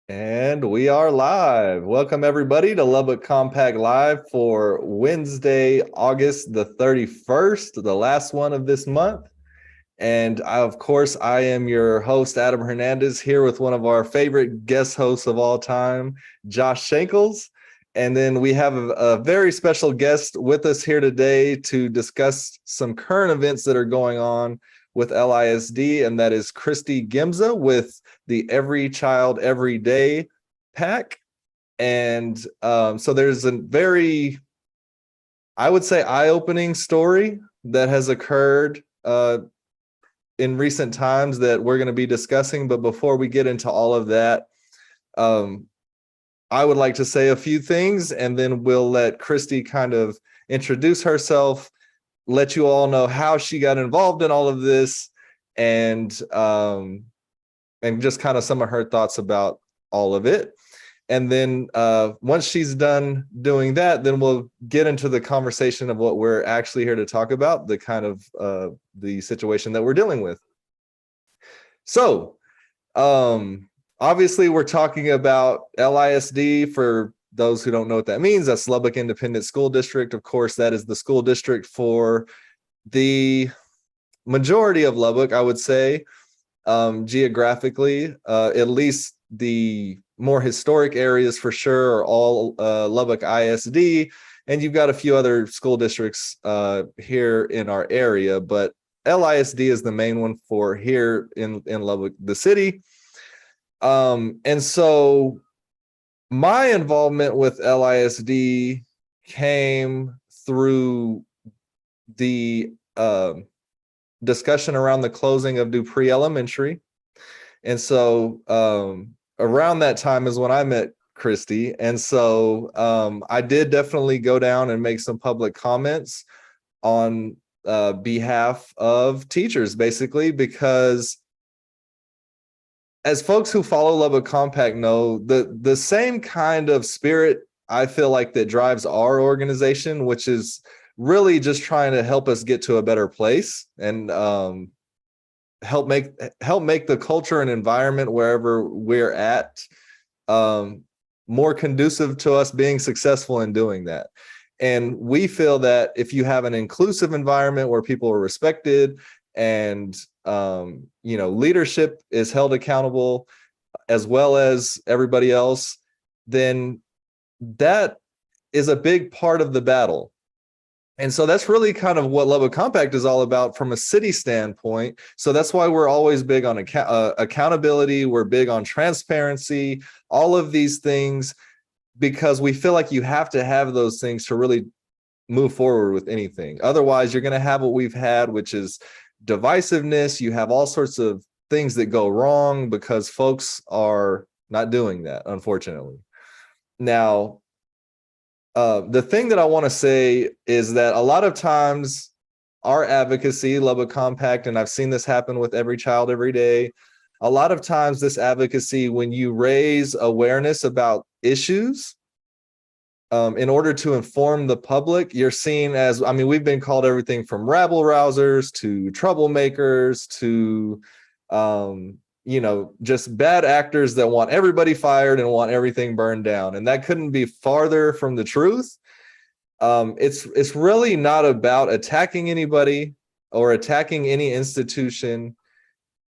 And we are live. Welcome everybody to Lubbock Compact Live for Wednesday, August the 31st, the last one of this month. And of course, I am your host, Adam Hernandez, here with one of our favorite guest hosts of all time, Josh Shankles. And then we have a very special guest with us here today to discuss some current events that are going on with LISD, and that is Kristi Giemza with the Every Child Every Day pack. And so there's a very, I would say, eye-opening story that has occurred in recent times that we're going to be discussing. But before we get into all of that, I would like to say a few things, and then we'll let Kristi kind of introduce herself, let you all know how she got involved in all of this, and just kind of some of her thoughts about all of it. And then once she's done doing that, then we'll get into the conversation of what we're actually here to talk about, the kind of the situation that we're dealing with. So obviously we're talking about LISD. For those who don't know what that means, that's Lubbock Independent School District. Of course, that is the school district for the majority of Lubbock, I would say, geographically, at least the more historic areas for sure are all Lubbock ISD, and you've got a few other school districts here in our area, but LISD is the main one for here in Lubbock, the city. And so my involvement with LISD came through the discussion around the closing of Dupree Elementary. And so around that time is when I met Kristi. And so I did definitely go down and make some public comments on behalf of teachers, basically, because as folks who follow Lubbock Compact know, the same kind of spirit I feel like that drives our organization, which is really just trying to help us get to a better place and help make the culture and environment wherever we're at more conducive to us being successful in doing that. And we feel that if you have an inclusive environment where people are respected and leadership is held accountable as well as everybody else, then that is a big part of the battle. And so that's really kind of what Lubbock Compact is all about from a city standpoint. So that's why we're always big on accountability. We're big on transparency, all of these things, because we feel like you have to have those things to really move forward with anything. Otherwise, you're going to have what we've had, which is divisiveness. You have all sorts of things that go wrong because folks are not doing that, unfortunately. Now, the thing that I want to say is that a lot of times our advocacy, Lubbock Compact, and I've seen this happen with Every Child Every Day, a lot of times this advocacy, when you raise awareness about issues, in order to inform the public, you're seen as, we've been called everything from rabble rousers to troublemakers to, just bad actors that want everybody fired and want everything burned down. And that couldn't be farther from the truth. It's really not about attacking anybody or attacking any institution.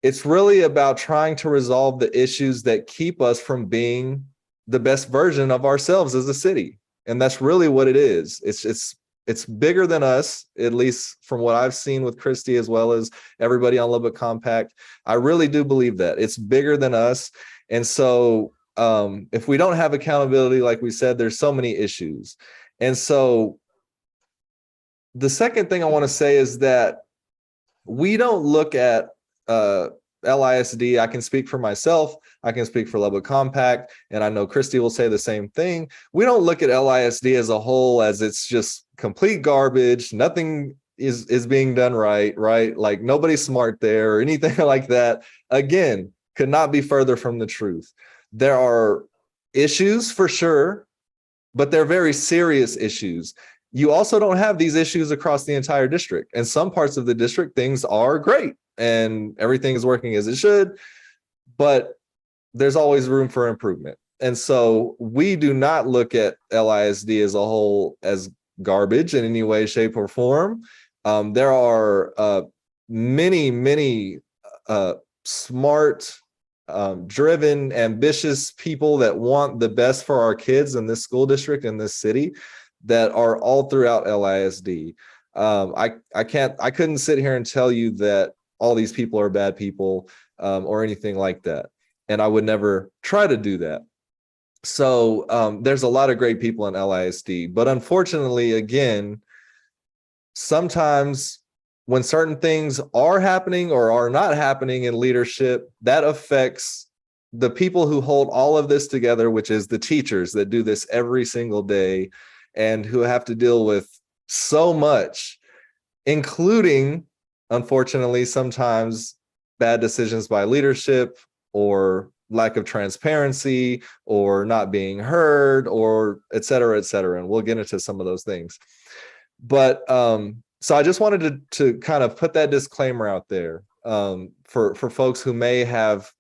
It's really about trying to resolve the issues that keep us from being the best version of ourselves as a city. And that's really what it is. It's bigger than us, at least from what I've seen with Kristi as well as everybody on Lubbock Compact. I really do believe that it's bigger than us. And so if we don't have accountability, like we said, there's so many issues. And so the second thing I want to say is that we don't look at LISD. I can speak for myself. I can speak for Lubbock Compact, and I know Kristi will say the same thing. We don't look at LISD as a whole as it's just complete garbage. Nothing is being done right? Like nobody's smart there or anything like that. Again, could not be further from the truth. There are issues for sure, but they're very serious issues. You also don't have these issues across the entire district. And some parts of the district, things are great and everything is working as it should. But there's always room for improvement. And so we do not look at LISD as a whole as garbage in any way, shape, or form. There are many smart, driven, ambitious people that want the best for our kids in this school district, in this city, that are all throughout LISD. I couldn't sit here and tell you that all these people are bad people, or anything like that. And I would never try to do that. So there's a lot of great people in LISD, but unfortunately, again, sometimes when certain things are happening or are not happening in leadership, that affects the people who hold all of this together, which is the teachers that do this every single day and who have to deal with so much, including, unfortunately, sometimes bad decisions by leadership, or lack of transparency, or not being heard, or et cetera, et cetera. And we'll get into some of those things. But so I just wanted to kind of put that disclaimer out there, for folks who may have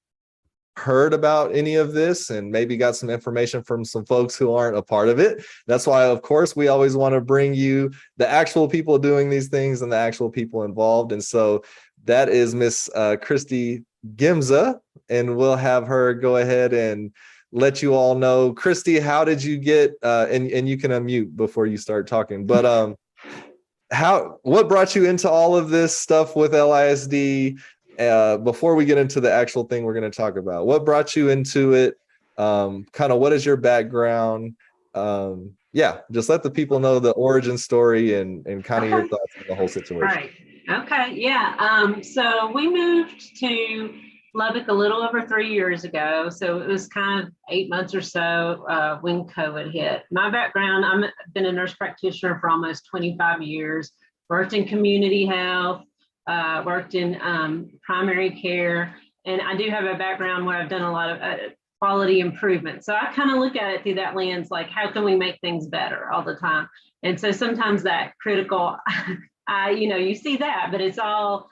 heard about any of this and maybe got some information from some folks who aren't a part of it. That's why, of course, we always want to bring you the actual people doing these things and the actual people involved. And so that is Miss Kristi Giemza, and we'll have her go ahead and let you all know. Kristi, how did you get, and you can unmute before you start talking, but what brought you into all of this stuff with LISD? Before we get into the actual thing we're going to talk about, what brought you into it? Kind of what is your background? Yeah, just let the people know the origin story and kind of your thoughts on the whole situation. Right. Okay. Yeah. So we moved to Lubbock a little over 3 years ago. So it was kind of 8 months or so when COVID hit. My background, I've been a nurse practitioner for almost 25 years, worked in community health, worked in primary care, and I do have a background where I've done a lot of quality improvement. So I kind of look at it through that lens, like how can we make things better all the time? And so sometimes that critical, you see that, but it's all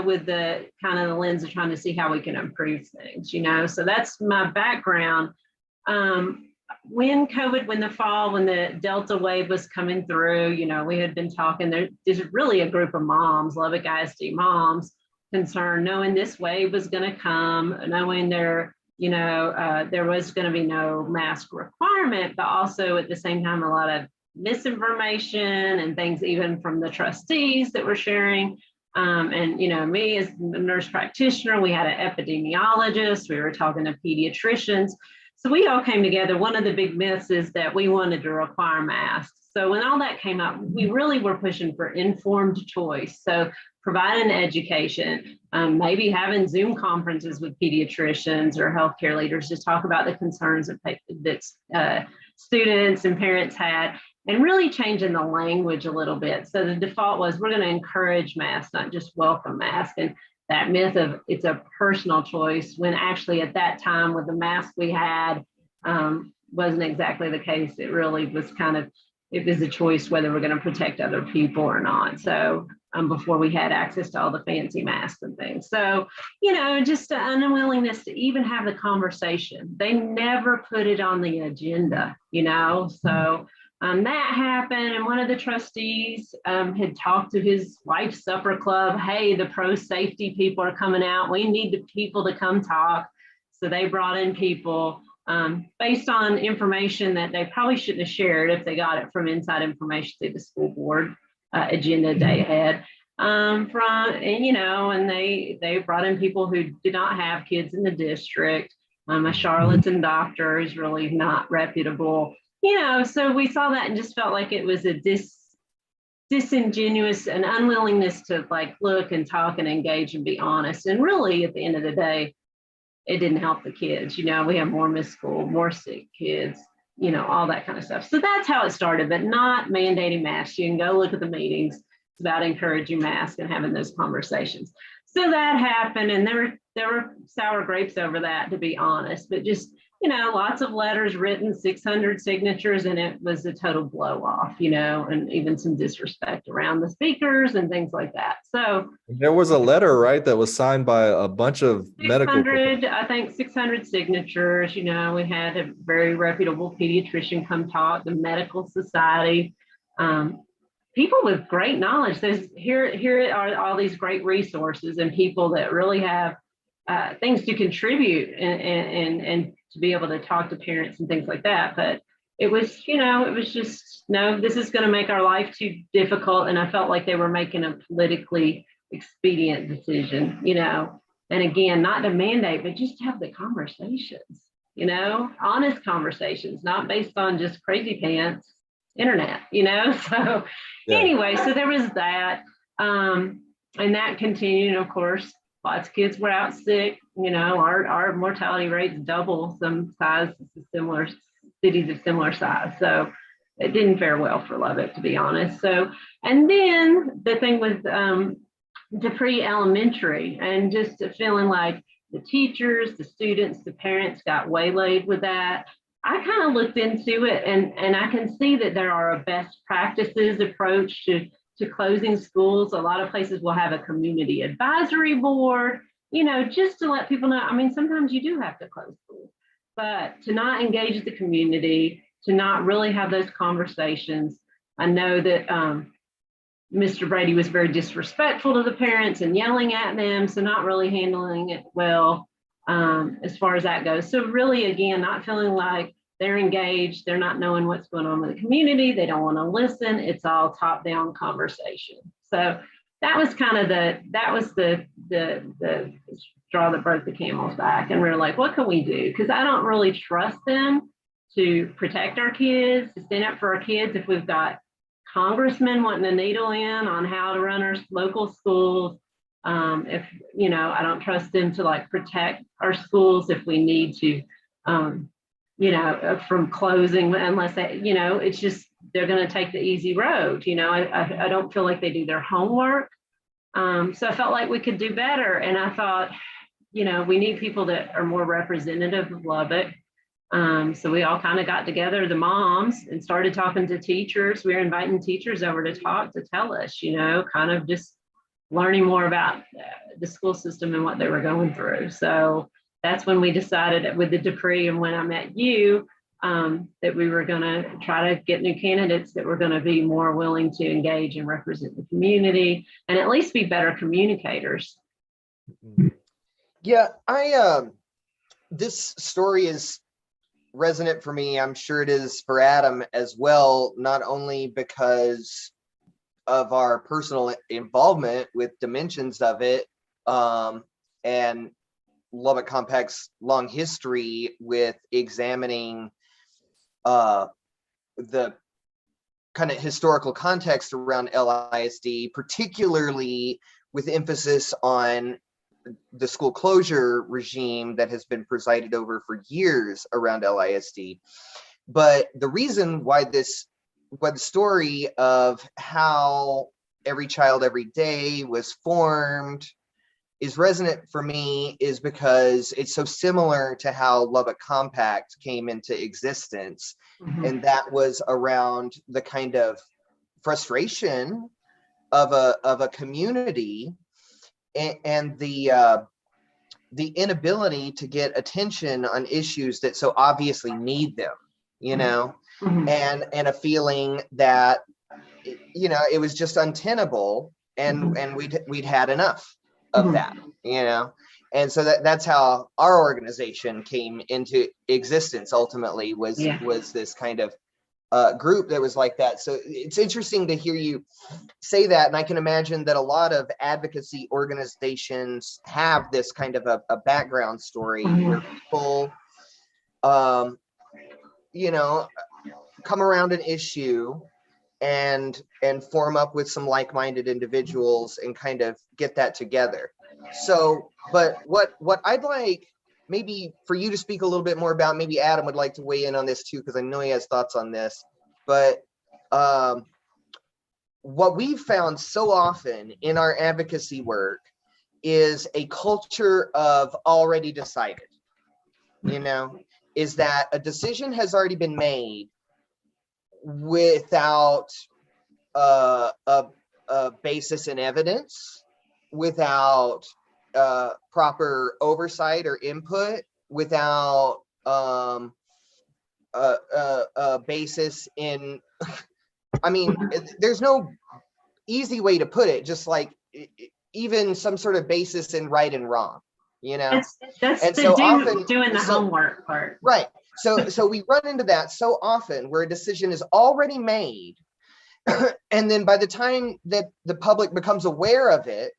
with the kind of the lens of trying to see how we can improve things, so that's my background. When the fall, when the Delta wave was coming through, we had been talking, there's really a group of moms, Lubbock ISD moms, concerned, knowing this wave was going to come, knowing there was going to be no mask requirement, but also at the same time, a lot of misinformation and things, even from the trustees that were sharing. And me as a nurse practitioner, we had an epidemiologist, we were talking to pediatricians. So we all came together. One of the big myths is that we wanted to require masks. So when all that came up, we really were pushing for informed choice. So providing education, maybe having Zoom conferences with pediatricians or healthcare leaders to talk about the concerns that students and parents had, and really changing the language a little bit. So the default was we're going to encourage masks, not just welcome masks. And that myth of it's a personal choice, when actually at that time with the mask we had wasn't exactly the case. It really was it was a choice whether we're going to protect other people or not. So before we had access to all the fancy masks and things. So, just an unwillingness to even have the conversation. They never put it on the agenda, so that happened. And one of the trustees had talked to his wife's supper club. Hey, the pro-safety people are coming out. We need the people to come talk. So they brought in people based on information that they probably shouldn't have shared if they got it from inside information through the school board agenda day ahead. And they brought in people who did not have kids in the district. A charlatan doctor is really not reputable. So we saw that and just felt like it was a disingenuous and unwillingness to look and talk and engage and be honest. And really, at the end of the day, it didn't help the kids. We have more missed school, more sick kids, all that kind of stuff. So that's how it started, but not mandating masks. You can go look at the meetings. It's about encouraging masks and having those conversations. So that happened, and there were there were sour grapes over that, to be honest, but just, lots of letters written, 600 signatures, and it was a total blow off, and even some disrespect around the speakers and things like that. So there was a letter, right, that was signed by a bunch of medical 600, I think 600 signatures. We had a very reputable pediatrician come talk, the medical society, people with great knowledge. Here are all these great resources and people that really have things to contribute and to be able to talk to parents and things like that. But it was just, no, this is going to make our life too difficult. And I felt like they were making a politically expedient decision, and again, not to mandate, but just to have the conversations, honest conversations, not based on just crazy pants internet, so Yeah. anyway, so there was that, and that continued. Of course, lots of kids were out sick. Our mortality rates double some similar cities of similar size. So it didn't fare well for Lubbock, to be honest. So, and then the thing with Dupree Elementary, and just feeling like the teachers, the students, the parents got waylaid with that. I kind of looked into it, and I can see that there are a best practices approach to closing schools. A lot of places will have a community advisory board, just to let people know. I mean, sometimes you do have to close schools, but to not engage the community, to not really have those conversations. I know that Mr. Brady was very disrespectful to the parents and yelling at them, so not really handling it well as far as that goes. So really, again, not feeling like they're engaged, they're not knowing what's going on with the community, they don't want to listen. It's all top-down conversation. So that was kind of the straw that broke the camel's back. And we're like, what can we do? Because I don't really trust them to protect our kids, to stand up for our kids. If we've got congressmen wanting a needle in on how to run our local schools, if I don't trust them to protect our schools if we need to, from closing, unless they, it's just they're going to take the easy road. I don't feel like they do their homework. So I felt like we could do better, and I thought, we need people that are more representative of Lubbock. So we all kind of got together, the moms, and started talking to teachers. We were inviting teachers over to talk, to tell us, kind of just learning more about the school system and what they were going through. So that's when we decided with the Dupree, and when I met you, that we were going to try to get new candidates that were going to be more willing to engage and represent the community and at least be better communicators. Yeah, this story is resonant for me. I'm sure it is for Adam as well, not only because of our personal involvement with dimensions of it, and Lubbock Compact's long history with examining the kind of historical context around LISD, particularly with emphasis on the school closure regime that has been presided over for years around LISD. But the reason why the story of how Every Child Every Day was formed is resonant for me is because it's so similar to how Lubbock Compact came into existence. Mm-hmm. And that was around the kind of frustration of a community and the inability to get attention on issues that so obviously need them, mm-hmm. and a feeling that, it was just untenable, and we'd had enough of mm-hmm. that, and so that's how our organization came into existence. Ultimately, was this kind of group that was like that. So it's interesting to hear you say that, and I can imagine that a lot of advocacy organizations have this kind of a background story mm-hmm. where people, come around an issue and form up with some like-minded individuals and kind of get that together. So, but what I'd like maybe for you to speak a little bit more about, maybe Adam would like to weigh in on this too, because I know he has thoughts on this, but what we've found so often in our advocacy work is a culture of already decided, is that a decision has already been made without a basis in evidence, without proper oversight or input, without a basis in, I mean, there's no easy way to put it, just like even some sort of basis in right and wrong, That's and the so often doing the homework part. Right. So we run into that so often where a decision is already made. And then by the time that the public becomes aware of it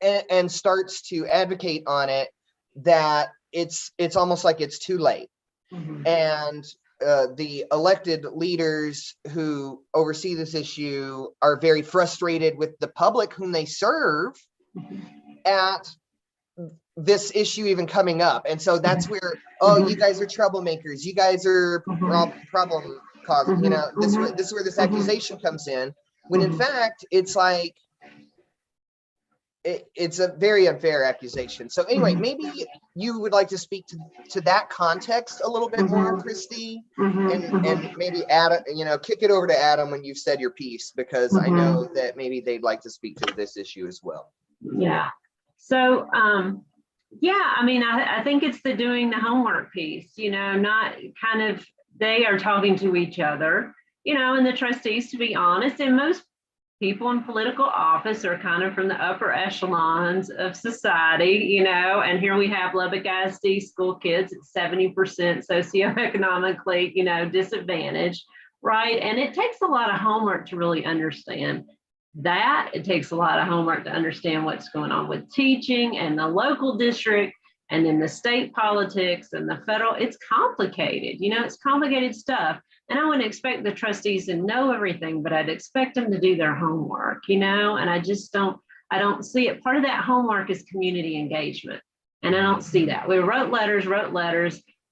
and starts to advocate on it, that it's almost like it's too late. Mhm. And the elected leaders who oversee this issue are very frustrated with the public whom they serve at this issue even coming up. And so that's where, you guys are troublemakers, you guys are problem causing, this is where this accusation comes in, when in fact it's like it's a very unfair accusation. So anyway, maybe you would like to speak to that context a little bit more, Kristi, and maybe add, kick it over to Adam when you've said your piece, because I know that maybe they'd like to speak to this issue as well. Yeah. So, yeah, I mean, I think it's the doing the homework piece, not kind of, they are talking to each other, and the trustees, to be honest, and most people in political office are kind of from the upper echelons of society, and here we have Lubbock ISD school kids at 70% socioeconomically, disadvantaged, right? And it takes a lot of homework to really understand that. It takes a lot of homework to understand what's going on with teaching and the local district and then the state politics and the federal. It's complicated, it's complicated stuff. And I wouldn't expect the trustees to know everything, but I'd expect them to do their homework, and I just I don't see it. Part of that homework is community engagement. And I don't see that. We wrote letters.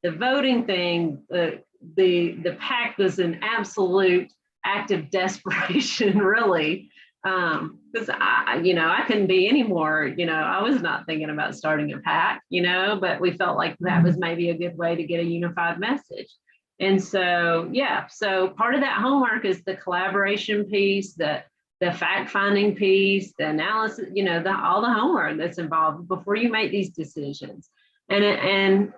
The voting thing, the pact was an absolute act of desperation, really. Because I couldn't be any more, I was not thinking about starting a pact, but we felt like that was maybe a good way to get a unified message. And so, yeah, so part of that homework is the collaboration piece, the fact-finding piece, the analysis, all the homework that's involved before you make these decisions. And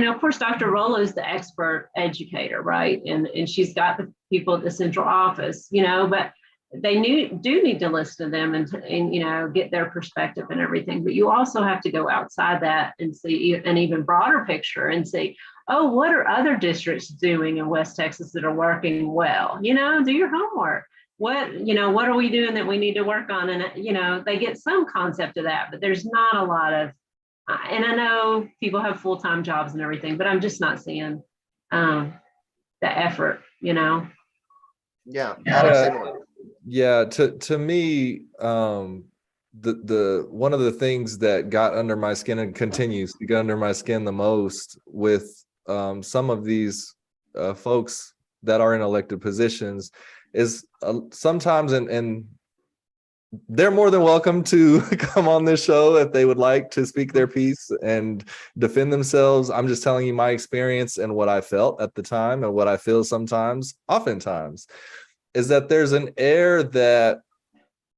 of course, Dr. Rollo is the expert educator, right? And she's got the people at the central office, but they do need to listen to them and get their perspective and everything. But you also have to go outside that and see an even broader picture and see, what are other districts doing in West Texas that are working well? Do your homework. What are we doing that we need to work on? And, they get some concept of that, but there's not a lot of, and I know people have full-time jobs and everything, but I'm just not seeing the effort, Yeah. Yeah, to me, the one of the things that got under my skin and continues to get under my skin the most with some of these folks that are in elected positions is sometimes, and they're more than welcome to come on this show if they would like to speak their piece and defend themselves. I'm just telling you my experience and what I felt at the time and what I feel oftentimes, is that there's an air that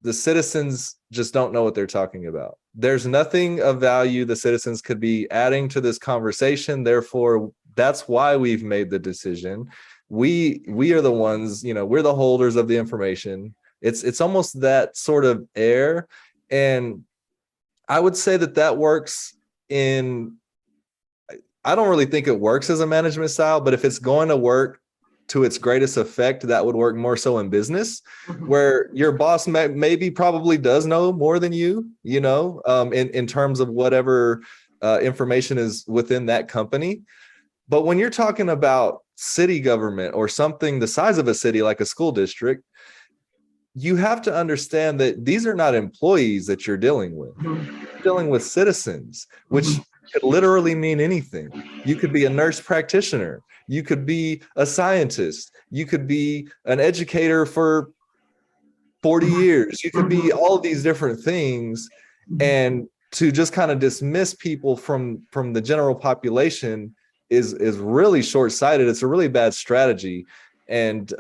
the citizens just don't know what they're talking about. There's nothing of value the citizens could be adding to this conversation. Therefore, that's why we've made the decision. We are the ones, we're the holders of the information. It's almost that sort of air. And I would say that works I don't really think it works as a management style, but if it's going to work to its greatest effect, that would work more so in business, where your boss probably does know more than you, in terms of whatever information is within that company. But when you're talking about city government or something the size of a city like a school district, you have to understand that these are not employees that you're dealing with. You're dealing with citizens, which could literally mean anything. You could be a nurse practitioner. You could be a scientist. You could be an educator for 40 years. You could be all of these different things. And to just kind of dismiss people from the general population is really short-sighted. It's a really bad strategy. And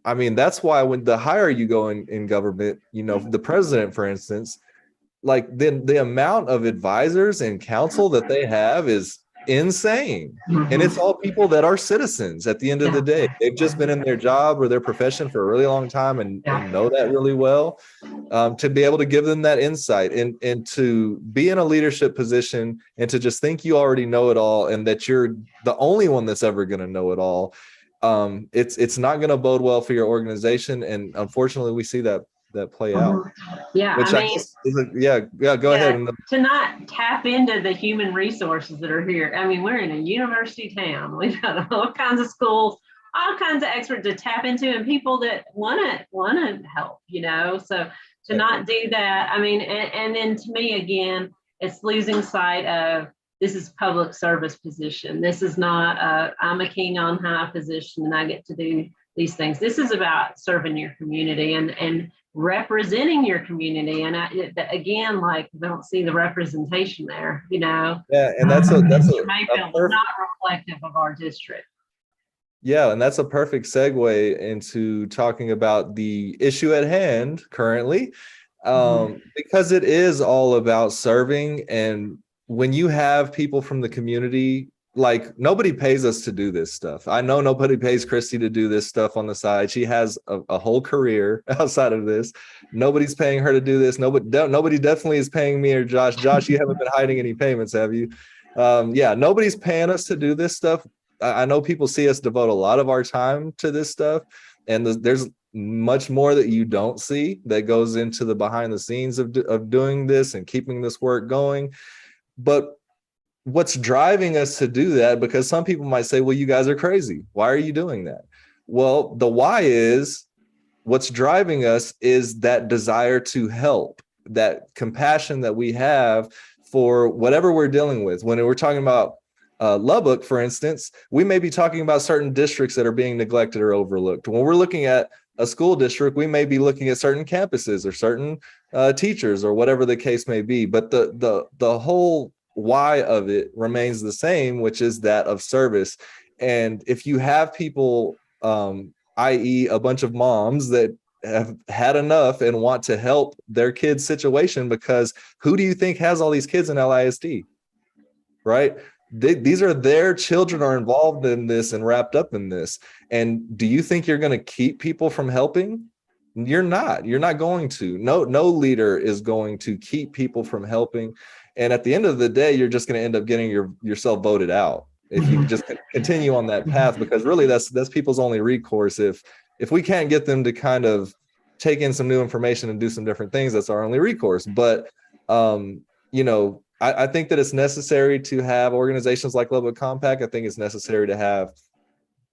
I mean, that's why when the higher you go in government, you know, the president, for instance, like the amount of advisors and counsel that they have is insane. And it's all people that are citizens at the end of the day. They've just been in their job or their profession for a really long time and know that really well. To be able to give them that insight and to be in a leadership position and to just think you already know it all and that you're the only one that's ever going to know it all. It's not going to bode well for your organization. And unfortunately, we see that play out. Yeah. Which I mean, guess is go ahead. To not tap into the human resources that are here. I mean, we're in a university town. We've got all kinds of schools, all kinds of experts to tap into and people that want to help, you know, so to not do that. I mean, and then to me, again, it's losing sight of this is public service position. This is not I'm a king on high position and I get to do these things. This is about serving your community and representing your community. And again, like I don't see the representation there, you know. Yeah, and that's not reflective of our district. Yeah, and that's a perfect segue into talking about the issue at hand currently, because it is all about serving. And when you have people from the community, like nobody pays us to do this stuff. I know nobody pays Kristi to do this stuff on the side. She has a whole career outside of this. Nobody's paying her to do this. Nobody definitely is paying me or Josh. Josh, you haven't been hiding any payments, have you? Yeah, nobody's paying us to do this stuff. I know people see us devote a lot of our time to this stuff, and there's much more that you don't see that goes into the behind the scenes of doing this and keeping this work going. But what's driving us to do that, because some people might say, well, you guys are crazy. Why are you doing that? Well, the why is what's driving us is that desire to help, that compassion that we have for whatever we're dealing with. When we're talking about Lubbock, for instance, we may be talking about certain districts that are being neglected or overlooked. When we're looking at a school district, we may be looking at certain campuses or certain teachers or whatever the case may be. But the whole why of it remains the same, which is that of service. And if you have people, i.e. a bunch of moms that have had enough and want to help their kids' situation, because who do you think has all these kids in LISD, right? These are their children are involved in this and wrapped up in this. And do you think you're going to keep people from helping? You're not going to. No leader is going to keep people from helping. And at the end of the day, you're just going to end up getting yourself voted out if you just continue on that path, because really that's people's only recourse. If we can't get them to kind of take in some new information and do some different things, that's our only recourse. But you know, I think that it's necessary to have organizations like Lubbock Compact. I think it's necessary to have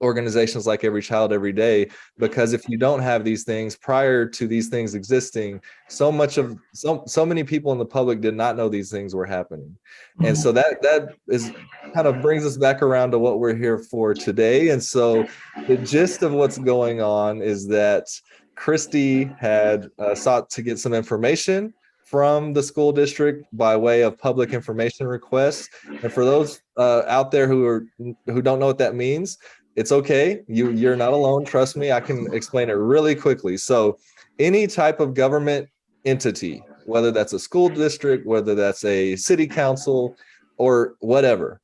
organizations like Every Child Every Day, because if you don't have these things prior to these things existing, so many people in the public did not know these things were happening. And so that is kind of brings us back around to what we're here for today. And so the gist of what's going on is that Kristi had sought to get some information from the school district by way of public information requests. And for those out there who don't know what that means, it's okay. You're not alone. Trust me, I can explain it really quickly. So any type of government entity, whether that's a school district, whether that's a city council or whatever,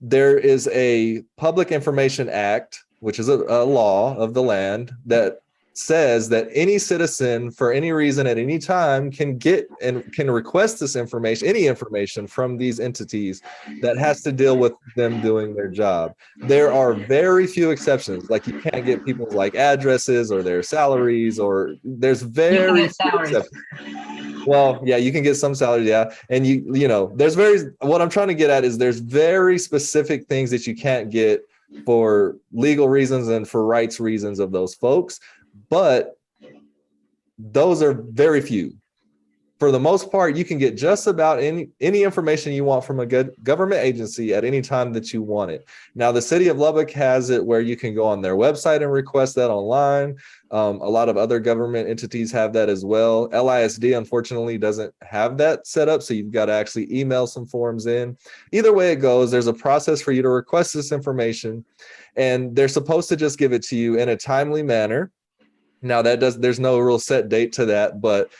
there is a Public Information Act, which is a law of the land that says that any citizen for any reason at any time can get and can request this information, any information from these entities that has to deal with them doing their job. There are very few exceptions, like you can't get people's like addresses or their salaries, or there's very few exceptions. Well, yeah, you can get some salaries, yeah. And you know, what I'm trying to get at is there's very specific things that you can't get for legal reasons and for rights reasons of those folks. But those are very few. for the most part, you can get just about any information you want from a good government agency at any time that you want it. Now, the city of Lubbock has it where you can go on their website and request that online. A lot of other government entities have that as well. LISD, unfortunately, doesn't have that set up, so you've got to actually email some forms in. Either way it goes, there's a process for you to request this information, and they're supposed to just give it to you in a timely manner. Now, there's no real set date to that, but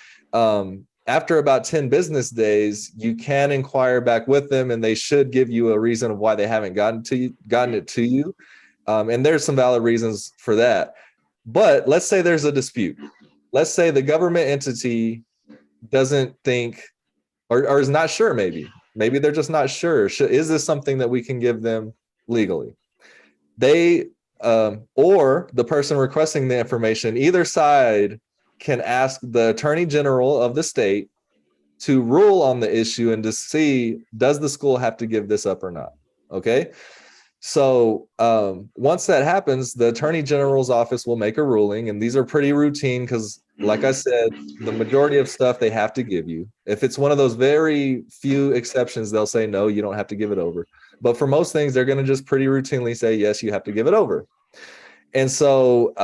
after about 10 business days, you can inquire back with them, and they should give you a reason of why they haven't gotten it to you. And there's some valid reasons for that. But let's say there's a dispute. Let's say the government entity doesn't think or is not sure, maybe they're just not sure. Is this something that we can give them legally? They or the person requesting the information, either side can ask the Attorney General of the state to rule on the issue and to see, does the school have to give this up or not? Okay. So once that happens, the Attorney General's office will make a ruling, and these are pretty routine because, like I said, the majority of stuff they have to give you. If it's one of those very few exceptions, they'll say, no, you don't have to give it over. But for most things, they're going to just pretty routinely say, yes, you have to give it over. And so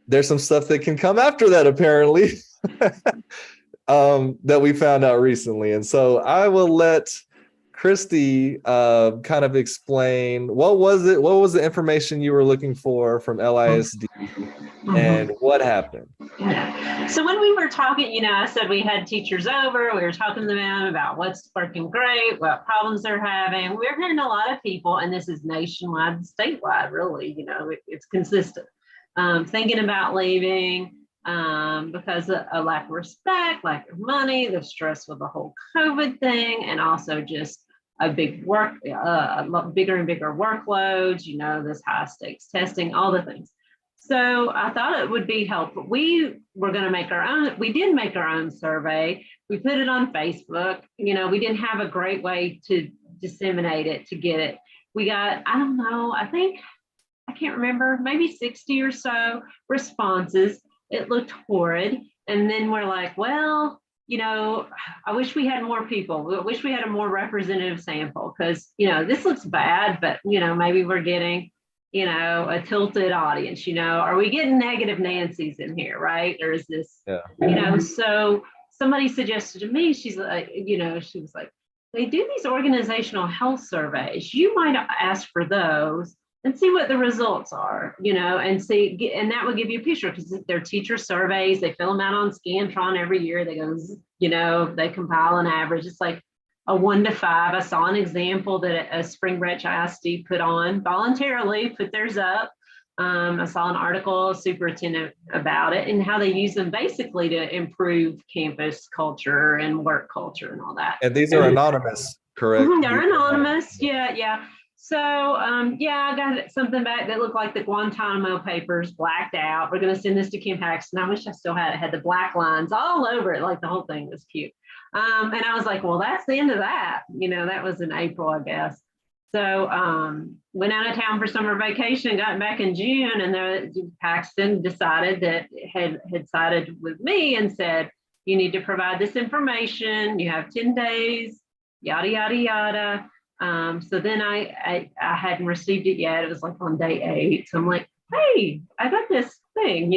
there's some stuff that can come after that, apparently, that we found out recently. And so I will let Kristi kind of explain what was the information you were looking for from LISD and what happened. Yeah. So when we were talking, I said we had teachers over, we were talking to them about what's working great, what problems they're having. We're hearing a lot of people, and this is nationwide and statewide, really, it's consistent, thinking about leaving because of a lack of respect, lack of money, the stress with the whole COVID thing, and also just a big bigger and bigger workloads, this high stakes testing, all the things. So I thought it would be helpful. We were going to make our own. We did make our own survey. We put it on Facebook. We didn't have a great way to disseminate it, to get it. We got, I don't know, I can't remember, maybe 60 or so responses. It looked horrid. And then we're like, well, I wish we had more people. I wish we had a more representative sample because, this looks bad, but, maybe we're getting, a tilted audience, are we getting negative Nancy's in here, right? Or is this, so somebody suggested to me, she's like, she was like, they do these organizational health surveys. You might ask for those and see what the results are, and see, and that will give you a picture because they're teacher surveys. They fill them out on Scantron every year. They go, they compile an average. It's like a 1 to 5. I saw an example that a Spring Branch ISD put theirs up. I saw an article, superintendent, about it and how they use them basically to improve campus culture and work culture and all that. And these are anonymous, correct? They're anonymous. Yeah. So, I got something back that looked like the Guantanamo Papers blacked out. We're going to send this to Kim Paxton. I wish I still had it. It had the black lines all over it. Like the whole thing was cute. And I was like, well, that's the end of that. That was in April, I guess. So went out of town for summer vacation, got back in June, and Paxton decided that had sided with me and said, you need to provide this information. You have 10 days, yada, yada, yada. So then I hadn't received it yet. It was like on day 8. So I'm like, hey, I got this thing,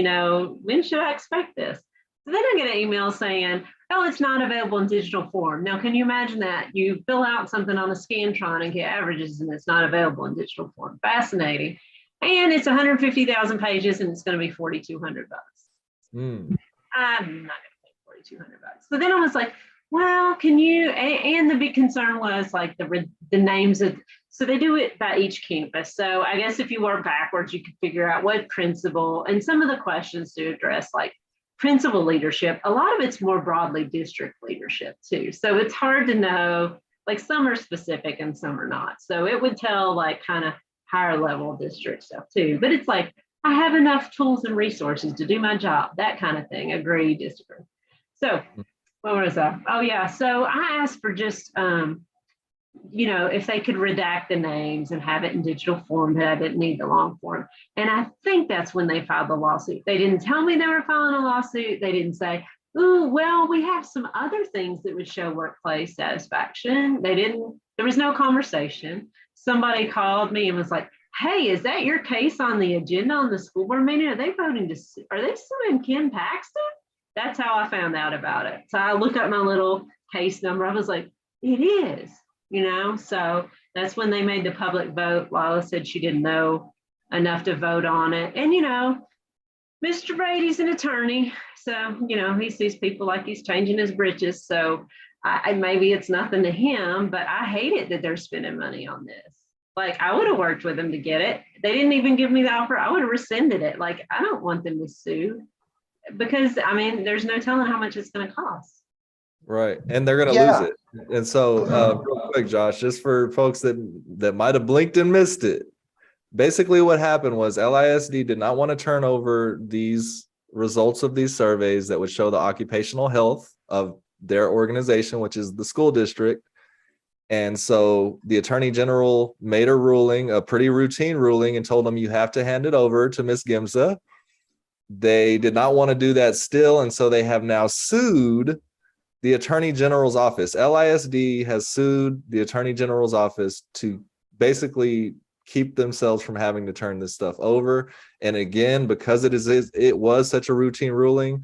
when should I expect this? So then I get an email saying, oh, it's not available in digital form. Now, can you imagine that? You fill out something on a Scantron and get averages and it's not available in digital form. Fascinating. And it's 150,000 pages and it's going to be $4,200. I'm not going to pay $4,200. So then I was like, well, can you, and the big concern was like the names of, so they do it by each campus. So I guess if you work backwards, you could figure out what principal and some of the questions to address, like principal leadership. A lot of it's more broadly district leadership too. So it's hard to know, like some are specific and some are not. So it would tell like kind of higher level district stuff too. But it's like, I have enough tools and resources to do my job, that kind of thing. Agree, disagree. So what was that? Oh yeah, so I asked for just, if they could redact the names and have it in digital form, but I didn't need the long form. And I think that's when they filed the lawsuit. They didn't tell me they were filing a lawsuit. They didn't say, oh, well, we have some other things that would show workplace satisfaction. There was no conversation. Somebody called me and was like, hey, is that your case on the agenda on the school board meeting? Are they suing Ken Paxton? That's how I found out about it. So I look up my little case number. I was like, it is, so that's when they made the public vote. Lila said she didn't know enough to vote on it. And, Mr. Brady's an attorney. So, he sees people like he's changing his britches. So maybe it's nothing to him, but I hate it that they're spending money on this. Like, I would have worked with them to get it. They didn't even give me the offer. I would have rescinded it. Like, I don't want them to sue because, there's no telling how much it's going to cost. Right. And they're going to lose it. And so real quick, Josh, just for folks that might have blinked and missed it, basically what happened was LISD did not want to turn over these results of these surveys that would show the occupational health of their organization, which is the school district. And so the attorney general made a ruling, a pretty routine ruling, and told them you have to hand it over to Ms. Giemza. They did not want to do that still. And so they have now sued the attorney general's office. LISD has sued the attorney general's office to basically keep themselves from having to turn this stuff over. And again, because it was such a routine ruling,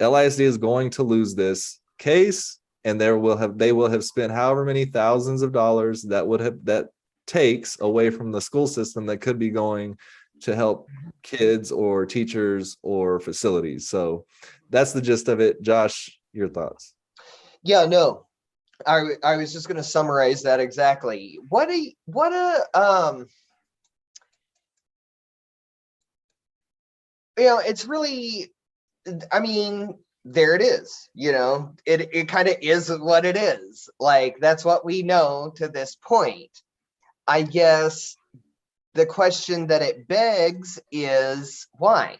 LISD is going to lose this case, and they will have spent however many thousands of dollars that takes away from the school system that could be going to help kids or teachers or facilities. So that's the gist of it. Josh, your thoughts? Yeah, no, I was just going to summarize that exactly. It's really, there it is, it kind of is what it is. Like, that's what we know to this point. I guess the question that it begs is why?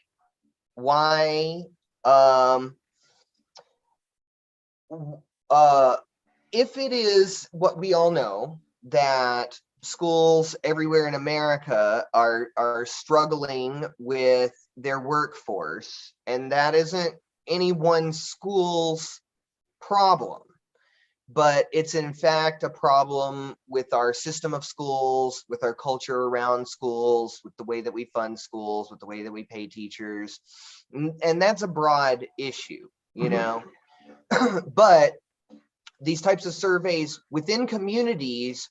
If it is what we all know, that schools everywhere in America are struggling with their workforce, and that isn't any one school's problem, but it's in fact a problem with our system of schools, with our culture around schools, with the way that we fund schools, with the way that we pay teachers, and that's a broad issue, But these types of surveys within communities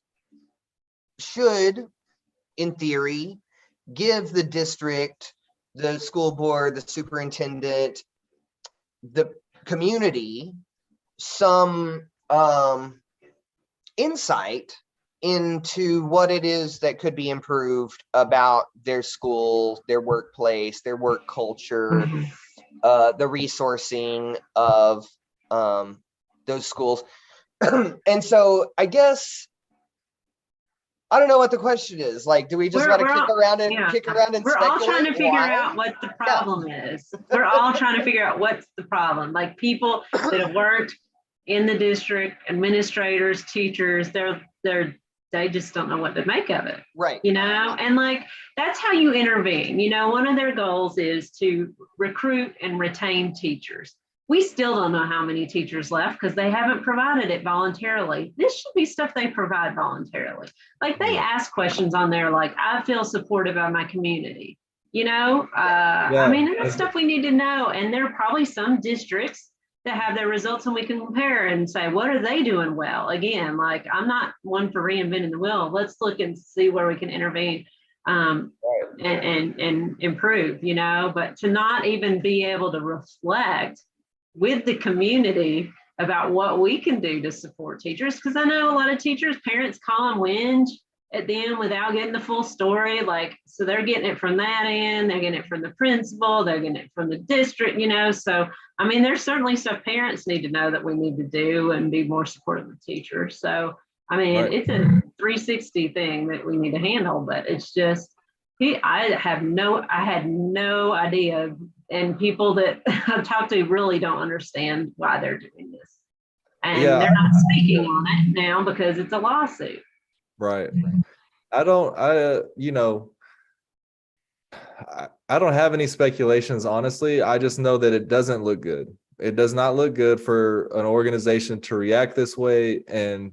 should, in theory, give the district, the school board, the superintendent, the community some insight into what it is that could be improved about their school, their workplace, their work culture, the resourcing of those schools. And so I guess I don't know what the question is. Like, do we just want to kick around and we're speculate? all trying to figure out what the problem is. We're all trying to figure out what's the problem. Like, people that have worked in the district, administrators, teachers, they just don't know what to make of it. Right. And like, that's how you intervene. One of their goals is to recruit and retain teachers. We still don't know how many teachers left because they haven't provided it voluntarily. This should be stuff they provide voluntarily. Like, they ask questions on there like, I feel supported by my community. That's stuff we need to know. And there are probably some districts that have their results and we can compare and say, what are they doing well? Again, like, I'm not one for reinventing the wheel. Let's look and see where we can intervene and improve, but to not even be able to reflect with the community about what we can do to support teachers. Because I know a lot of teachers, parents call and whinge at them without getting the full story. Like, so they're getting it from that end, they're getting it from the principal, they're getting it from the district, So, there's certainly stuff parents need to know that we need to do and be more supportive of teachers. So, right. It's a 360 thing that we need to handle, but it's just, I had no idea. And people that I've talked to really don't understand why they're doing this. And they're not speaking on it now because it's a lawsuit. Right. I don't have any speculations, honestly. I just know that it doesn't look good. It does not look good for an organization to react this way, and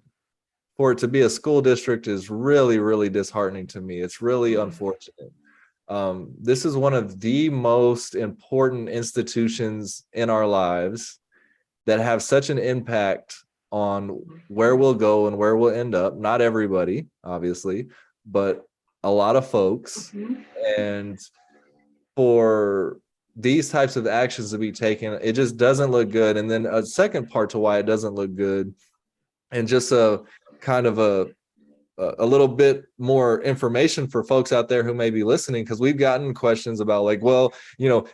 for it to be a school district is really, really disheartening to me. It's really unfortunate. This is one of the most important institutions in our lives that have such an impact on where we'll go and where we'll end up. Not everybody, obviously, but a lot of folks. And for these types of actions to be taken, it just doesn't look good. And then a second part to why it doesn't look good, and just a kind of a little bit more information for folks out there who may be listening, because we've gotten questions about like, well,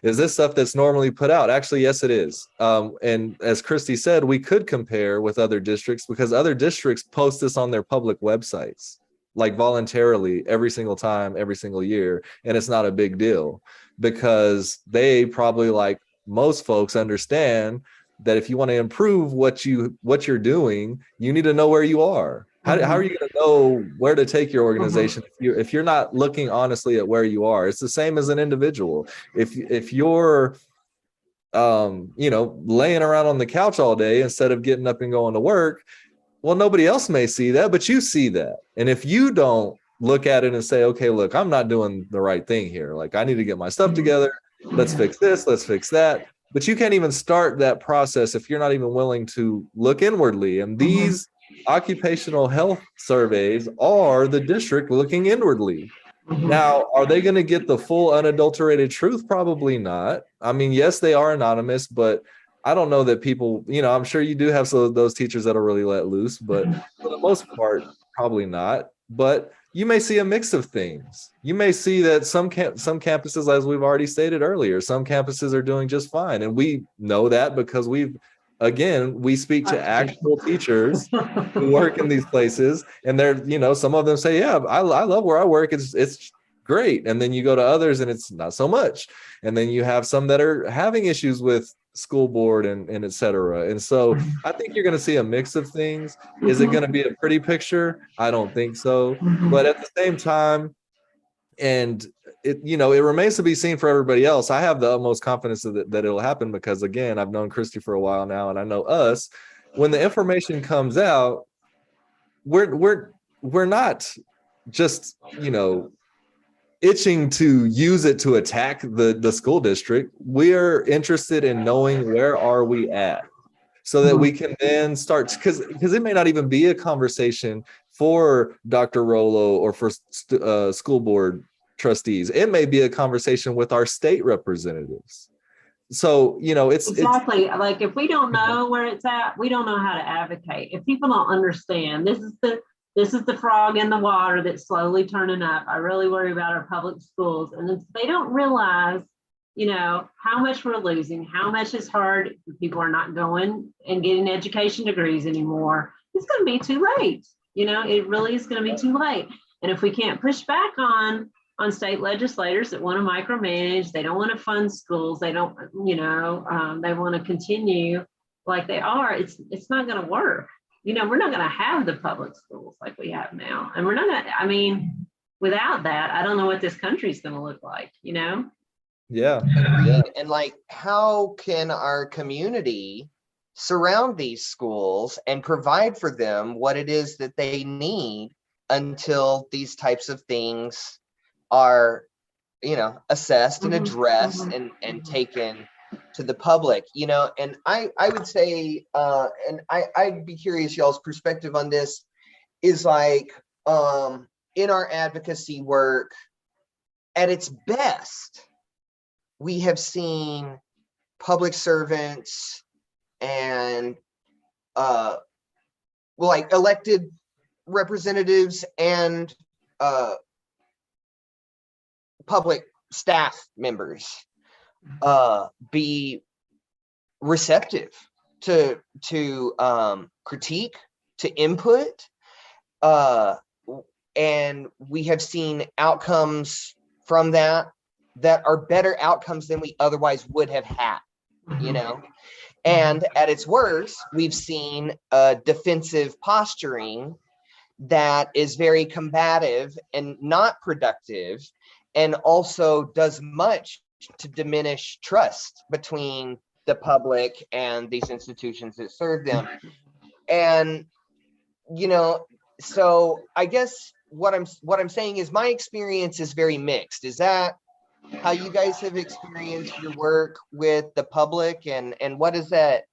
is this stuff that's normally put out? Actually, yes, it is. And as Kristi said, we could compare with other districts, because other districts post this on their public websites, like voluntarily every single time, every single year. And it's not a big deal, because they probably, like most folks, understand that if you want to improve what you're doing, you need to know where you are. How are you going to know where to take your organization if you're not looking honestly at where you are? It's the same as an individual. If you're laying around on the couch all day instead of getting up and going to work, well, nobody else may see that, but you see that. And if you don't look at it and say, okay, look, I'm not doing the right thing here. Like, I need to get my stuff together. Let's fix this. Let's fix that. But you can't even start that process if you're not even willing to look inwardly. And these occupational health surveys are the district looking inwardly. Now, are they going to get the full unadulterated truth? Probably not. I mean, yes, they are anonymous, but I don't know that people, I'm sure you do have some of those teachers that'll really let loose, but for the most part, probably not. But you may see a mix of things. You may see that some campuses, as we've already stated earlier, some campuses are doing just fine. And we know that because we speak to actual teachers who work in these places, and they're, some of them say, yeah, I love where I work. It's great. And then you go to others and it's not so much. And then you have some that are having issues with school board and et cetera. And so I think you're going to see a mix of things. Is it going to be a pretty picture? I don't think so. But at the same time, and it remains to be seen for everybody else. I have the utmost confidence that it'll happen, because again, I've known Kristi for a while now, and I know us. When the information comes out, we're not just itching to use it to attack the school district. We're interested in knowing where are we at, so that we can then start, because it may not even be a conversation for Dr. Rollo or for school board trustees. It may be a conversation with our state representatives. So, it's exactly like, if we don't know where it's at, we don't know how to advocate. If people don't understand, this is the frog in the water that's slowly turning up. I really worry about our public schools. And if they don't realize, how much we're losing, how much is hard, people are not going and getting education degrees anymore, it's going to be too late. It really is going to be too late. And if we can't push back on state legislators that want to micromanage, they don't want to fund schools, they don't, they want to continue like they are, it's not going to work. We're not going to have the public schools like we have now. And we're not going to, without that, I don't know what this country is going to look like, Yeah. And like, how can our community surround these schools and provide for them what it is that they need until these types of things are, assessed and addressed and taken to the public, and I would say, and I'd be curious y'all's perspective on this, is like, in our advocacy work, at its best, we have seen public servants and like elected representatives and public staff members be receptive to critique, to input, and we have seen outcomes from that are better outcomes than we otherwise would have had, and at its worst, we've seen defensive posturing that is very combative and not productive, and also does much to diminish trust between the public and these institutions that serve them. And, you know, so I guess what I'm saying is my experience is very mixed. Is that how you guys have experienced your work with the public, and what does that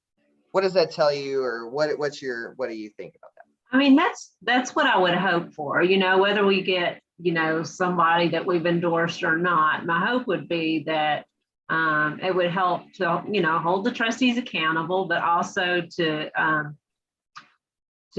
tell you, or what do you think about that? I mean, that's what I would hope for, you know, whether we get, you know, somebody that we've endorsed or not. My hope would be that it would help to, you know, hold the trustees accountable, but also to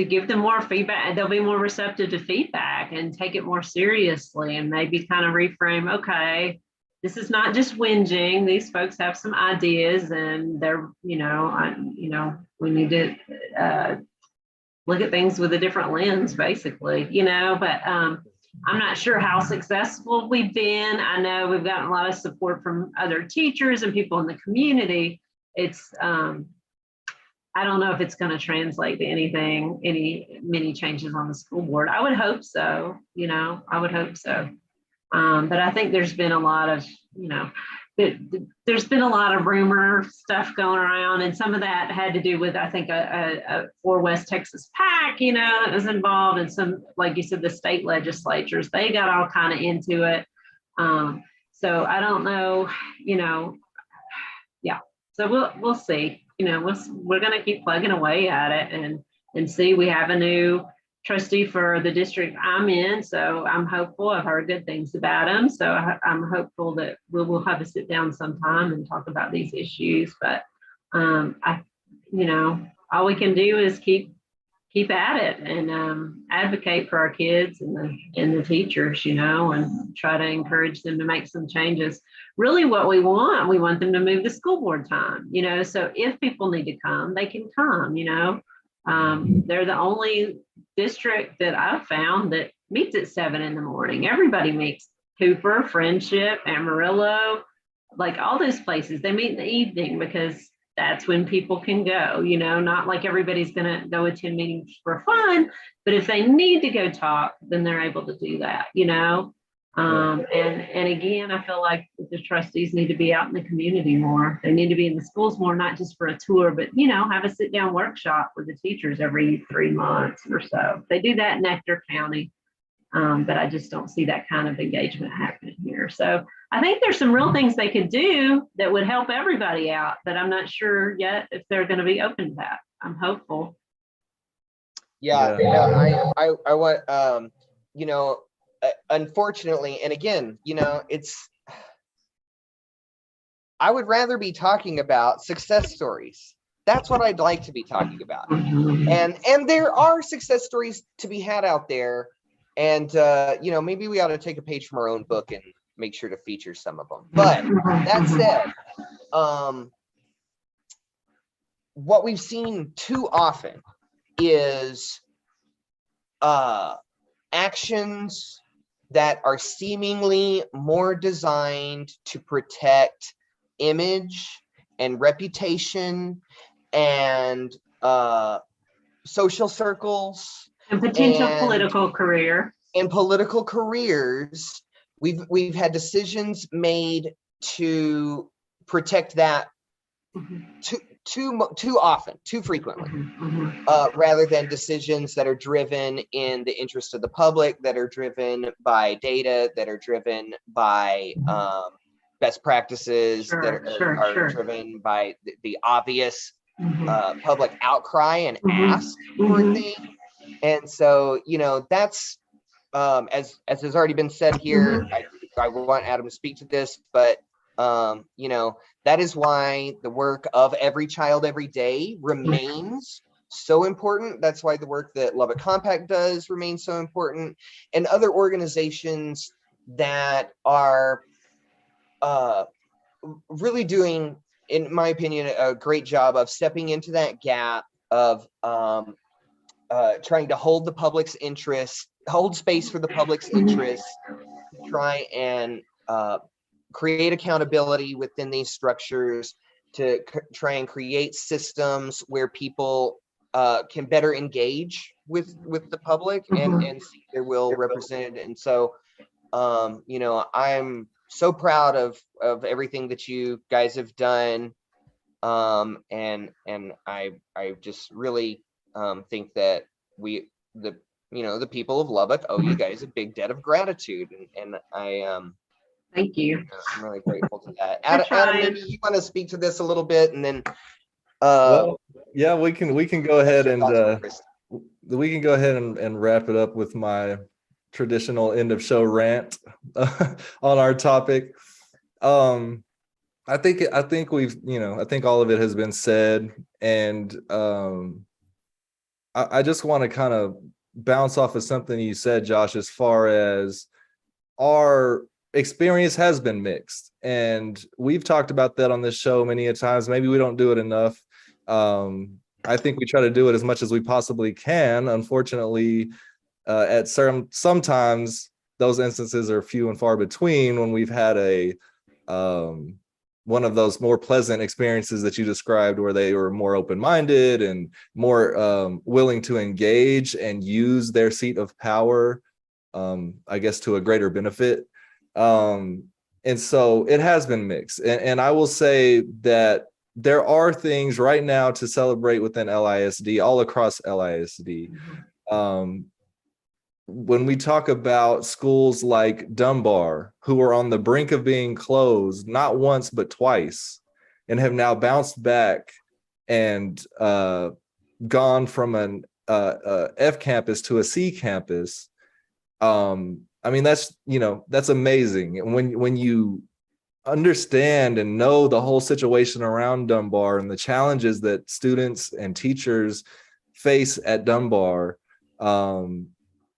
give them more feedback, and they'll be more receptive to feedback and take it more seriously, and maybe kind of reframe, okay, this is not just whinging. These folks have some ideas, and they're, you know, we need to look at things with a different lens, basically, you know. But I'm not sure how successful we've been. I know we've gotten a lot of support from other teachers and people in the community. It's I don't know if it's going to translate to anything, many changes on the school board. I would hope so, you know, I would hope so. But I think there's been a lot of, you know, there's been a lot of rumor stuff going around, and some of that had to do with, I think, for West Texas PAC, you know, that was involved, and some, like you said, the state legislatures, they got all kind of into it. So I don't know, you know, yeah. So we'll see. You know, we're going to keep plugging away at it and see. We have a new trustee for the district I'm in, so I'm hopeful. I've heard good things about him, so I'm hopeful that we'll have a sit down sometime and talk about these issues. But you know, all we can do is keep at it and advocate for our kids and the teachers, you know, and try to encourage them to make some changes. Really what we want them to move the school board time, you know, so if people need to come, they can come, you know. They're the only district that I've found that meets at 7 in the morning. Everybody meets. Cooper, Friendship, Amarillo, like all those places, they meet in the evening because that's when people can go, you know, not like everybody's going to go attend meetings for fun, but if they need to go talk, then they're able to do that, you know. And again, I feel like the trustees need to be out in the community more. They need to be in the schools more, not just for a tour, but, you know, have a sit down workshop with the teachers every 3 months or so. They do that in Ector County, but I just don't see that kind of engagement happening here. So I think there's some real things they could do that would help everybody out, but I'm not sure yet if they're going to be open to that. I'm hopeful. Yeah. I want, you know, unfortunately, and again, you know, I would rather be talking about success stories. That's what I'd like to be talking about. And there are success stories to be had out there. And, you know, maybe we ought to take a page from our own book and make sure to feature some of them. But that said, what we've seen too often is actions that are seemingly more designed to protect image and reputation and social circles and potential political career and political careers. We've had decisions made to protect that too often, too frequently, rather than decisions that are driven in the interest of the public, that are driven by data, that are driven by best practices, that are driven by the obvious public outcry and ask for things. And so, you know, that's as has already been said here. I want Adam to speak to this, but you know, that is why the work of Every Child Every Day remains so important. That's why the work that Lubbock Compact does remains so important, and other organizations that are really doing, in my opinion, a great job of stepping into that gap of trying to hold the public's interest, hold space for the public's interest, try and create accountability within these structures, to try and create systems where people can better engage with the public and see their will represented. And so, you know, I'm so proud of everything that you guys have done And I just really think that the people of Lubbock owe you guys a big debt of gratitude, and Thank you. I'm really grateful to that. We're Adam, trying. maybe you want to speak to this a little bit, and then Well, yeah, we can go ahead your and thoughts on Kristi. we can go ahead and wrap it up with my traditional end of show rant on our topic. I think we've, I think all of it has been said, and I just want to kind of bounce off of something you said, Josh, as far as our experience has been mixed, and we've talked about that on this show many a times. Maybe we don't do it enough. I think we try to do it as much as we possibly can. Unfortunately, at sometimes those instances are few and far between when we've had a one of those more pleasant experiences that you described, where they were more open-minded and more willing to engage and use their seat of power, I guess, to a greater benefit. And so it has been mixed. And I will say that there are things right now to celebrate within LISD, all across LISD. When we talk about schools like Dunbar, who are on the brink of being closed, not once, but twice, and have now bounced back and gone from an F campus to a C campus. I mean, that's amazing. And when you understand and know the whole situation around Dunbar and the challenges that students and teachers face at Dunbar,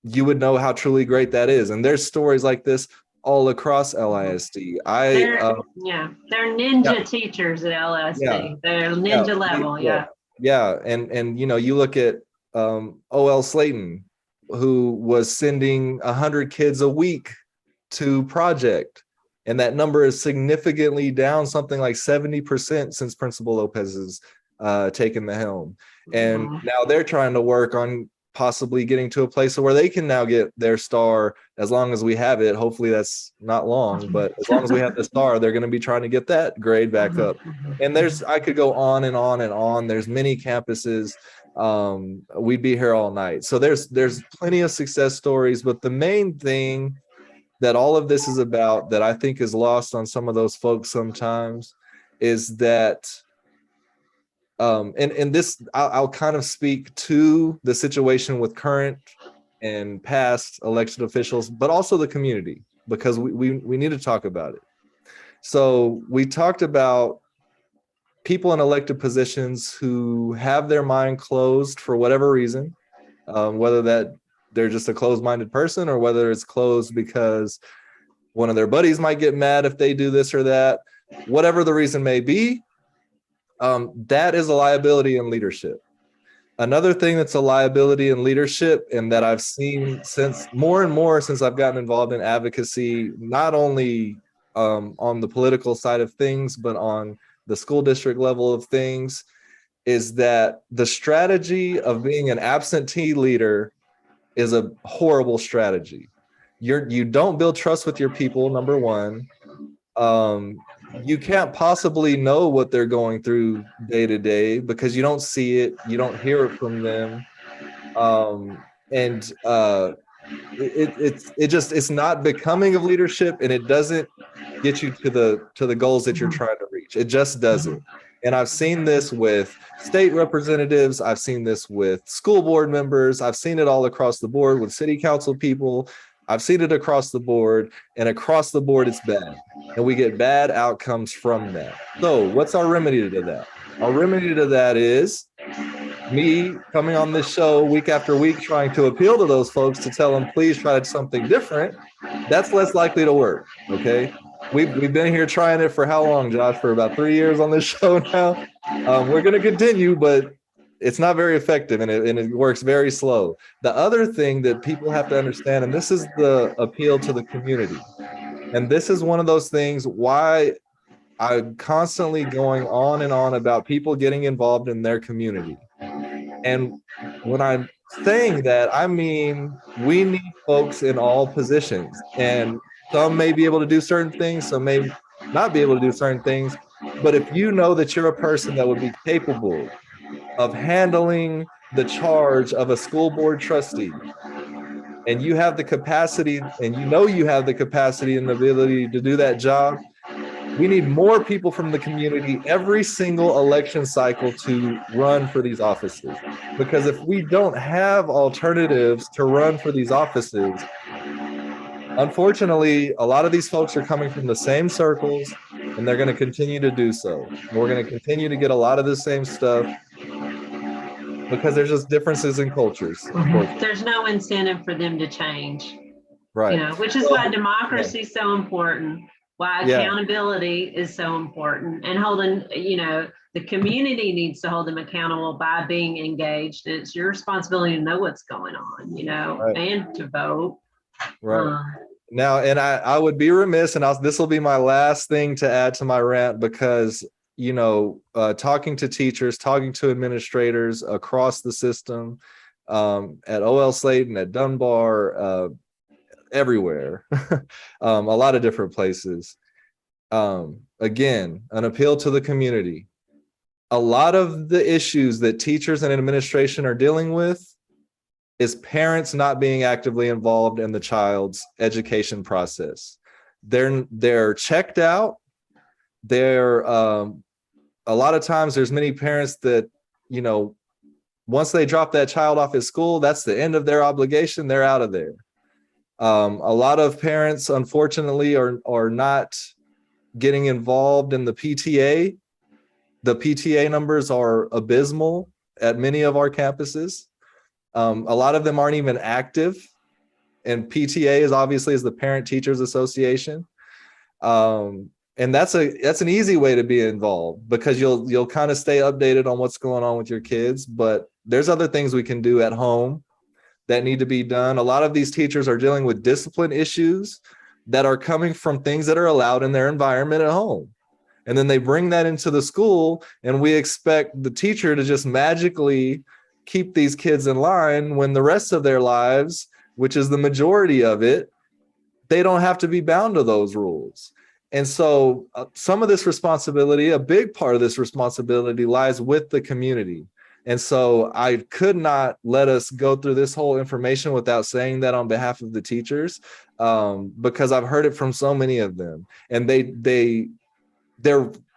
you would know how truly great that is. And there's stories like this all across LISD. They're ninja teachers at LISD. Yeah. They're ninja level. Yeah. And you look at O.L. Slayton, who was sending 100 kids a week to Project. And that number is significantly down, something like 70% since Principal Lopez has taken the helm. And now they're trying to work on possibly getting to a place where they can now get their star, as long as we have it. Hopefully that's not long, but as long as we have the star, they're going to be trying to get that grade back up. And I could go on and on and on. There's many campuses. We'd be here all night. So there's plenty of success stories, but the main thing that all of this is about, that I think is lost on some of those folks sometimes, is that and this, I'll kind of speak to the situation with current and past elected officials, but also the community, because we need to talk about it. So we talked about people in elected positions who have their mind closed for whatever reason, whether that they're just a closed-minded person, or whether it's closed because one of their buddies might get mad if they do this or that. Whatever the reason may be, that is a liability in leadership. Another thing that's a liability in leadership, and that I've seen more and more since I've gotten involved in advocacy, not only on the political side of things, but on the school district level of things, is that the strategy of being an absentee leader is a horrible strategy. You don't build trust with your people, number one. You can't possibly know what they're going through day to day, because you don't see it, you don't hear it from them. It's not becoming of leadership, and it doesn't get you to the goals that you're trying to reach. It just doesn't. And I've seen this with state representatives. I've seen this with school board members. I've seen it all across the board with city council people. I've seen it across the board, and across the board it's bad. And we get bad outcomes from that. So what's our remedy to that? Our remedy to that is me coming on this show week after week, trying to appeal to those folks to tell them, please try something different. That's less likely to work, okay? We've been here trying it for how long, Josh? For about 3 years on this show now. We're going to continue, but it's not very effective, and it works very slow. The other thing that people have to understand, and this is the appeal to the community, and this is one of those things why I'm constantly going on and on about people getting involved in their community. And when I'm saying that, I mean, we need folks in all positions, and some may be able to do certain things, some may not be able to do certain things, But if you know that you're a person that would be capable of handling the charge of a school board trustee, and you have the capacity, and you know you have the capacity and the ability to do that job, we need more people from the community every single election cycle to run for these offices. Because if we don't have alternatives to run for these offices, unfortunately, a lot of these folks are coming from the same circles, and they're going to continue to do so. We're going to continue to get a lot of the same stuff because there's just differences in cultures, unfortunately. There's no incentive for them to change, Right. which is why democracy is so important, why Yeah. accountability is so important, and holding, the community needs to hold them accountable by being engaged. It's your responsibility to know what's going on, Right. and to vote. Right. Now, and I would be remiss, and this will be my last thing to add to my rant, because, talking to teachers, talking to administrators across the system, at OL Slayton, at Dunbar, everywhere, a lot of different places. Again, an appeal to the community. A lot of the issues that teachers and administration are dealing with is parents not being actively involved in the child's education process. They're checked out. They're a lot of times there's many parents that, once they drop that child off at school, that's the end of their obligation. They're out of there. A lot of parents, unfortunately, are not getting involved in the PTA. The PTA numbers are abysmal at many of our campuses. A lot of them aren't even active, and PTA is obviously the Parent Teachers Association. And that's an easy way to be involved, because you'll kind of stay updated on what's going on with your kids. But there's other things we can do at home that need to be done. A lot of these teachers are dealing with discipline issues that are coming from things that are allowed in their environment at home. And then they bring that into the school, and we expect the teacher to just magically keep these kids in line when the rest of their lives, which is the majority of it, they don't have to be bound to those rules. And so some of this responsibility, a big part of this responsibility, lies with the community. And so I could not let us go through this whole information without saying that on behalf of the teachers, because I've heard it from so many of them, and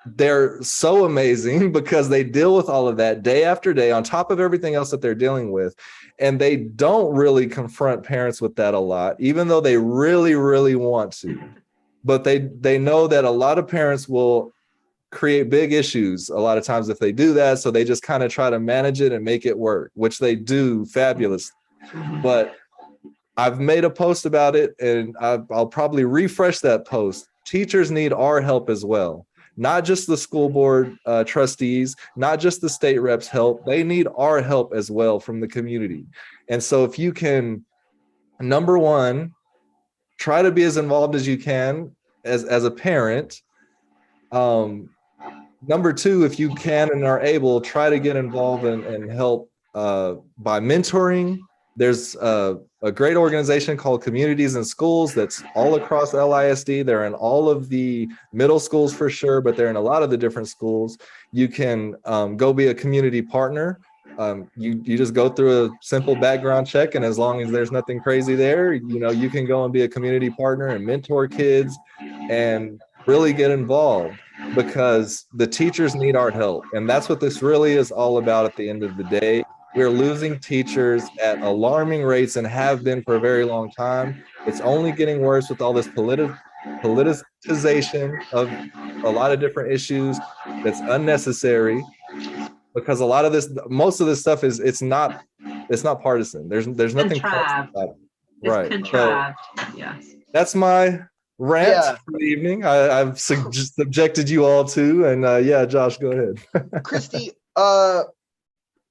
they're so amazing because they deal with all of that day after day on top of everything else that they're dealing with. And they don't really confront parents with that a lot, even though they really, really want to. But they know that a lot of parents will create big issues a lot of times if they do that. So they just kind of try to manage it and make it work, which they do fabulously. But I've made a post about it, and I'll probably refresh that post. Teachers need our help as well. Not just the school board trustees, not just the state reps' help. They need our help as well from the community. And so if you can, number one, try to be as involved as you can as a parent. Number two, if you can and are able, try to get involved and help by mentoring. There's a great organization called Communities in Schools that's all across LISD. They're in all of the middle schools for sure, but they're in a lot of the different schools. You can go be a community partner. You just go through a simple background check, and as long as there's nothing crazy there, you can go and be a community partner and mentor kids and really get involved, because the teachers need our help. And that's what this really is all about at the end of the day. We're losing teachers at alarming rates and have been for a very long time. It's only getting worse with all this politicization of a lot of different issues that's unnecessary, because a lot of this, most of this stuff it's not partisan. There's nothing partisan about it. Right. Contrived. So, yes. That's my rant for the evening. I've subjected you all to, and Josh, go ahead. Kristi,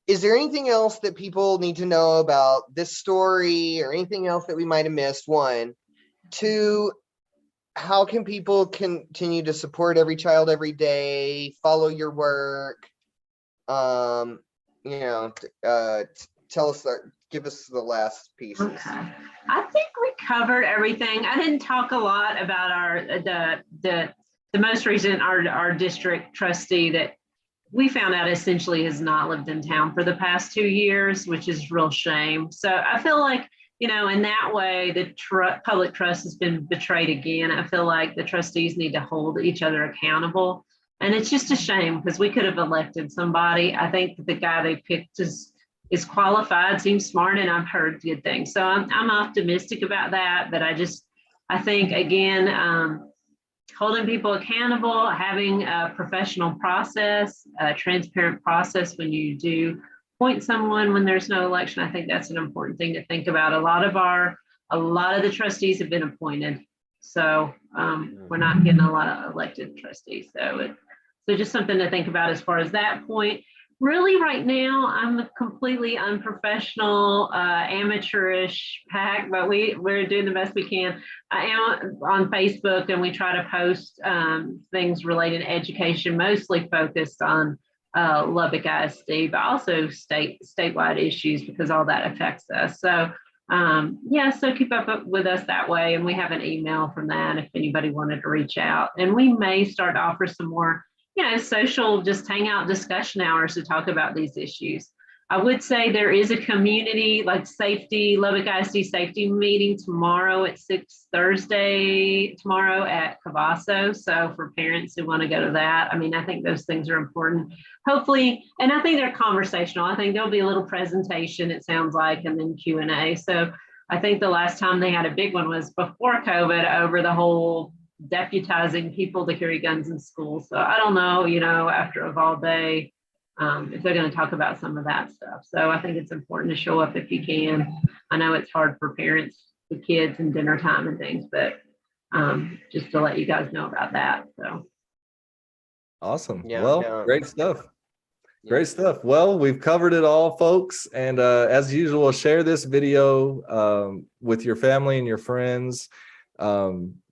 is there anything else that people need to know about this story, or anything else that we might have missed? One. Two, how can people continue to support Every Child Every Day, follow your work? Tell us, give us the last pieces. Okay. I think we covered everything. I didn't talk a lot about the the most recent, our district trustee that we found out essentially has not lived in town for the past 2 years, which is real shame. So I feel like, in that way, the public trust has been betrayed again. I feel like the trustees need to hold each other accountable. And it's just a shame because we could have elected somebody. I think the guy they picked is qualified, seems smart, and I've heard good things. So I'm optimistic about that. But I think, again, holding people accountable, having a professional process, a transparent process when you do appoint someone when there's no election. I think that's an important thing to think about. A lot of the trustees have been appointed. So we're not getting a lot of elected trustees. So just something to think about as far as that point. Really, right now, I'm a completely unprofessional, amateurish pack, but we're doing the best we can. I am on Facebook, and we try to post things related to education, mostly focused on Lubbock ISD, but also statewide issues because all that affects us. So, so keep up with us that way. And we have an email from that if anybody wanted to reach out. And we may start to offer some more social, just hangout discussion hours to talk about these issues. I would say there is a community Lubbock ISD safety meeting tomorrow at Thursday at Cavasso. So for parents who want to go to that, I think those things are important. Hopefully, and I think they're conversational. I think there'll be a little presentation, it sounds like, and then Q&A. So I think the last time they had a big one was before COVID over the whole deputizing people to carry guns in school. So I don't know, after Uvalde, if they're going to talk about some of that stuff. So I think it's important to show up if you can. I know it's hard for parents with kids and dinner time and things, but just to let you guys know about that. So awesome. Yeah, great stuff. Great stuff. Well, we've covered it all, folks. And as usual, share this video with your family and your friends.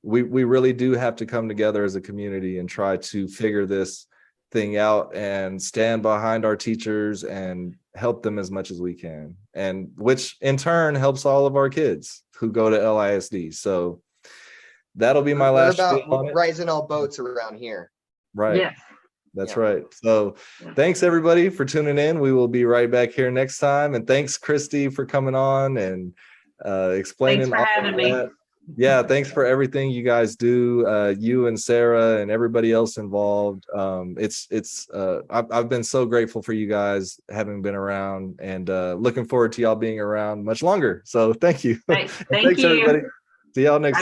We really do have to come together as a community and try to figure this thing out and stand behind our teachers and help them as much as we can, and which in turn helps all of our kids who go to LISD. So that'll be my last about spiel on it. Rising all boats around here. Right. yeah. That's right. So thanks everybody for tuning in. We will be right back here next time. And thanks, Kristi, for coming on and explaining. Thanks for having me. Yeah, thanks for everything you guys do, you and Sarah and everybody else involved. I've been so grateful for you guys having been around, and looking forward to y'all being around much longer. So thank you. Thank Thanks you. everybody. See y'all next time.